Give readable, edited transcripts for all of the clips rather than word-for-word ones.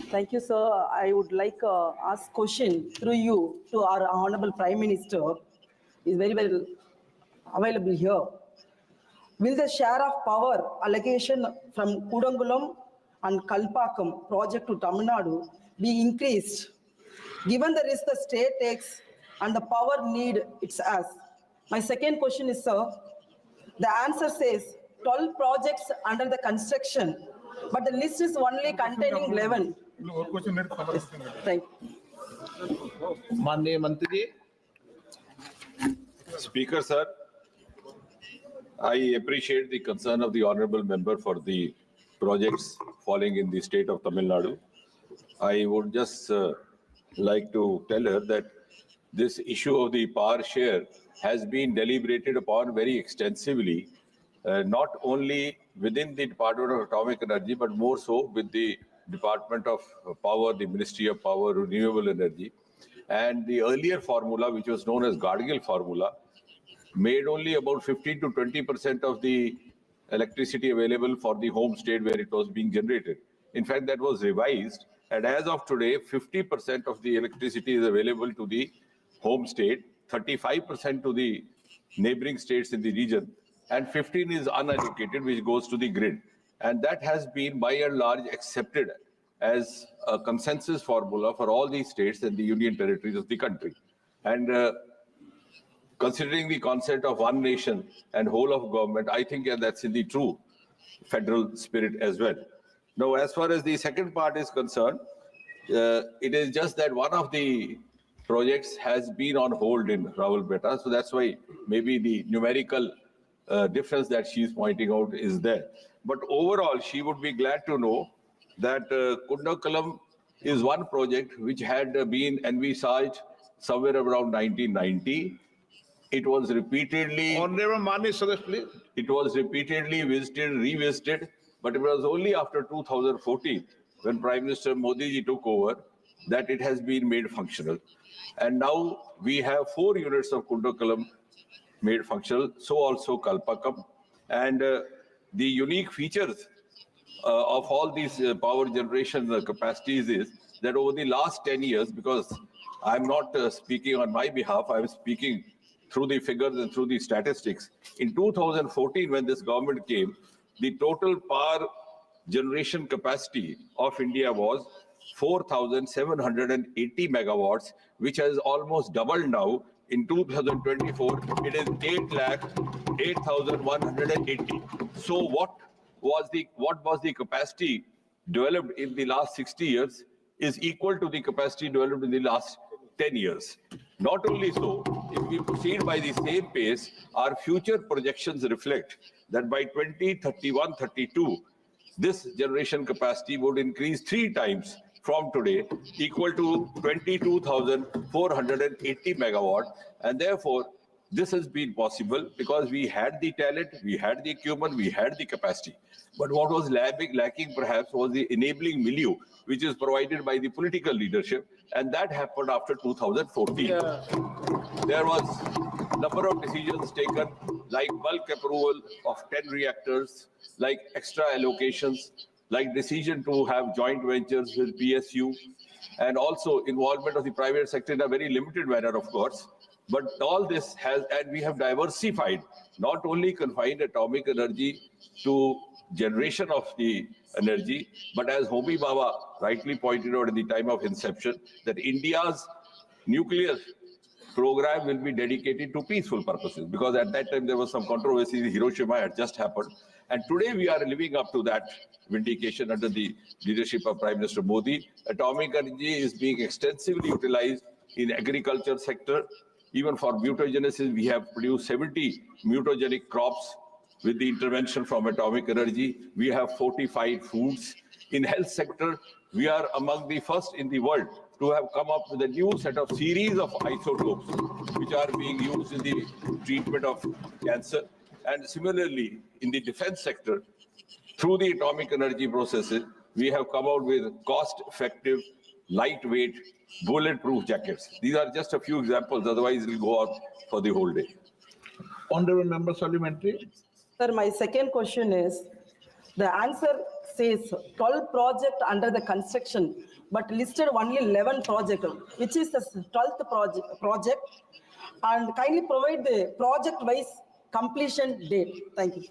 Thank you, sir. I would like ask question through you to our Honorable Prime Minister. Is very well available here. Will the share of power allocation from Kudangulam and Kalpakam project to Tamil Nadu be increased, given the risk the state takes and the power need it's as? My second question is, sir, the answer says 12 projects under the construction, but the list is only containing 11. Thank you. माननीय मंत्री जी। Speaker, sir, I appreciate the concern of the honorable member for the projects falling in the state of Tamil Nadu. I would just like to tell her that this issue of the power share has been deliberated upon very extensively, not only within the Department of Atomic Energy, but more so with the Department of Power, the Ministry of Power, Renewable Energy. And the earlier formula, which was known as Gadgil formula, made only about 15 to 20% of the electricity available for the home state where it was being generated. In fact, that was revised, and as of today, 50% of the electricity is available to the home state, 35% to the neighboring states in the region, and 15 is unallocated, which goes to the grid. And that has been by and large accepted as a consensus formula for all these states and the union territories of the country. And considering the concept of one nation and whole of government, I think that's in the true federal spirit as well. Now, as far as the second part is concerned, it is just that one of the projects has been on hold in Rawalpeta, so that's why maybe the numerical difference that she's pointing out is there. But overall, she would be glad to know that Kundakalam is one project which had been envisaged somewhere around 1990. It was repeatedly... Honorable Mani Sadesh, please. It was repeatedly visited, revisited, but it was only after 2014, when Prime Minister Modi ji took over, that it has been made functional. And now we have 4 units of Kundakalam made functional, so also Kalpakam. And the unique features of all these power generation capacities is that over the last 10 years, because I'm not speaking on my behalf, I'm speaking through the figures and through the statistics. In 2014, when this government came, the total power generation capacity of India was 4,780 megawatts, which has almost doubled now. In 2024, it is 8,180. So what was the capacity developed in the last 60 years is equal to the capacity developed in the last 10 years. Not only so, if we proceed by the same pace, our future projections reflect that by 2031-32, this generation capacity would increase 3 times from today, equal to 22,480 megawatt. And therefore, this has been possible because we had the talent, we had the equipment, we had the capacity. But what was lacking perhaps was the enabling milieu, which is provided by the political leadership. And that happened after 2014. Yeah. There was a number of decisions taken, like bulk approval of 10 reactors, like extra allocations, like decision to have joint ventures with PSU, and also involvement of the private sector in a very limited manner, of course. But all this has, and we have diversified, not only confined atomic energy to generation of the energy, but as Homi Baba rightly pointed out at the time of inception, that India's nuclear program will be dedicated to peaceful purposes, because at that time there was some controversy. Hiroshima had just happened, and today we are living up to that vindication under the leadership of Prime Minister Modi. Atomic energy is being extensively utilized in agriculture sector. Even for mutagenesis, we have produced 70 mutagenic crops with the intervention from atomic energy. We have fortified foods. In health sector, we are among the first in the world to have come up with a new set of series of isotopes which are being used in the treatment of cancer. And similarly, in the defense sector, through the atomic energy processes, we have come out with cost-effective, lightweight, bulletproof jackets. These are just a few examples, otherwise it will go on for the whole day. Honorable Member Supplementary. Sir, my second question is, the answer says 12 project under the construction, but listed only 11 project, which is the 12th project, and kindly provide the project-wise completion date. Thank you.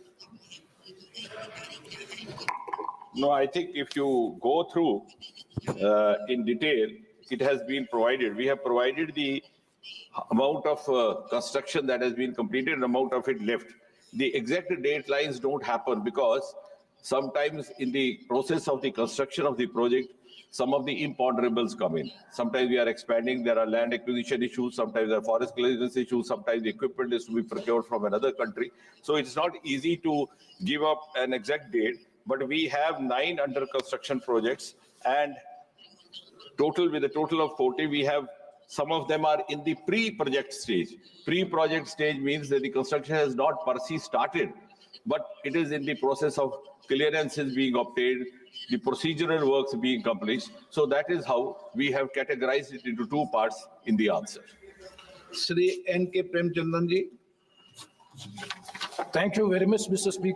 No, I think if you go through in detail, it has been provided. We have provided the amount of construction that has been completed and amount of it left. The exact date lines don't happen because sometimes in the process of the construction of the project, some of the imponderables come in. Sometimes we are expanding, there are land acquisition issues, sometimes there are forest clearance issues, sometimes the equipment is to be procured from another country. So it's not easy to give up an exact date, but we have 9 under construction projects, and with a total of 40, we have some of them are in the pre-project stage. Pre-project stage means that the construction has not per se started, but it is in the process of clearances being obtained, the procedural works being accomplished. So that is how we have categorized it into 2 parts in the answer. Shri N.K. Premchandan ji. Thank you very much, Mr. Speaker.